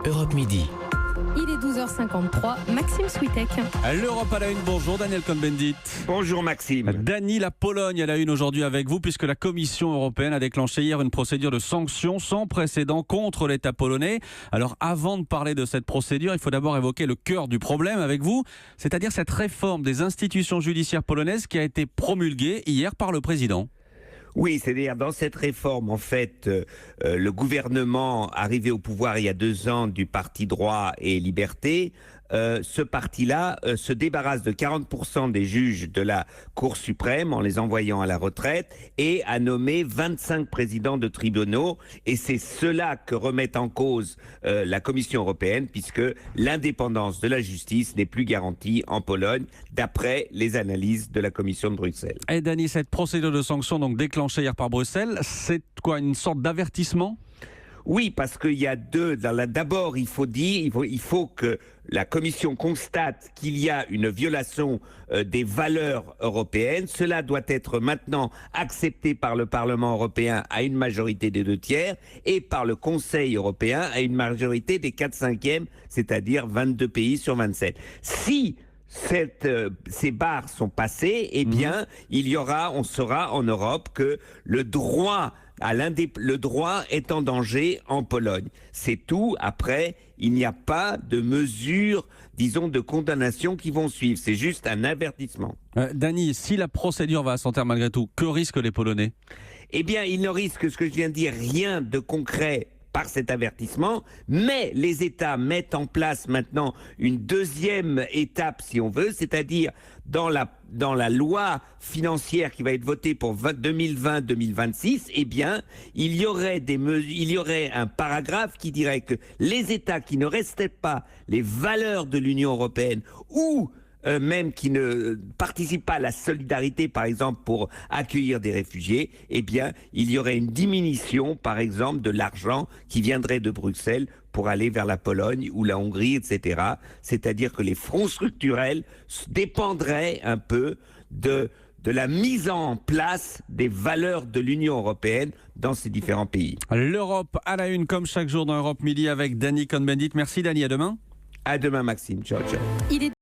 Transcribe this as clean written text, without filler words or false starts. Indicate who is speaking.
Speaker 1: Europe Midi.
Speaker 2: Il est 12h53, Maxime Switek.
Speaker 3: L'Europe à la une, bonjour Daniel Cohn-Bendit.
Speaker 4: Bonjour Maxime.
Speaker 3: Dany, la Pologne à la une aujourd'hui avec vous puisque la Commission européenne a déclenché hier une procédure de sanctions sans précédent contre l'État polonais. Alors avant de parler de cette procédure, il faut d'abord évoquer le cœur du problème avec vous, c'est-à-dire cette réforme des institutions judiciaires polonaises qui a été promulguée hier par le président.
Speaker 4: Oui, c'est-à-dire dans cette réforme, en fait, le gouvernement arrivé au pouvoir il y a 2 ans du parti Droit et Liberté, ce parti-là se débarrasse de 40% des juges de la Cour suprême en les envoyant à la retraite et a nommé 25 présidents de tribunaux. Et c'est cela que remet en cause la Commission européenne, puisque l'indépendance de la justice n'est plus garantie en Pologne, d'après les analyses de la Commission de Bruxelles.
Speaker 3: Et Dany, cette procédure de sanctions donc déclenchée hier par Bruxelles, c'est quoi, une sorte d'avertissement ?
Speaker 4: Oui, parce qu'il y a deux. D'abord, il faut que la Commission constate qu'il y a une violation des valeurs européennes. Cela doit être maintenant accepté par le Parlement européen à une majorité des 2/3 et par le Conseil européen à une majorité des 4/5, c'est-à-dire 22 pays sur 27. Si ces barres sont passées, eh bien, on saura en Europe que le droit est en danger en Pologne. C'est tout. Après, il n'y a pas de mesures, disons, de condamnation qui vont suivre. C'est juste un avertissement.
Speaker 3: Dany, si la procédure va à son terme malgré tout, que risquent les Polonais ?
Speaker 4: Eh bien, ils ne risquent, ce que je viens de dire, rien de concret par cet avertissement, mais les États mettent en place maintenant une deuxième étape, si on veut, c'est-à-dire dans la loi financière qui va être votée pour 2020-2026, eh bien, il y aurait un paragraphe qui dirait que les États qui ne respectent pas les valeurs de l'Union européenne ou même qui ne participent pas à la solidarité, par exemple, pour accueillir des réfugiés, eh bien, il y aurait une diminution, par exemple, de l'argent qui viendrait de Bruxelles pour aller vers la Pologne ou la Hongrie, etc. C'est-à-dire que les fonds structurels dépendraient un peu de la mise en place des valeurs de l'Union européenne dans ces différents pays.
Speaker 3: L'Europe à la une, comme chaque jour dans Europe Midi avec Dany Cohn-Bendit. Merci Dany, à demain.
Speaker 4: À demain Maxime, ciao ciao.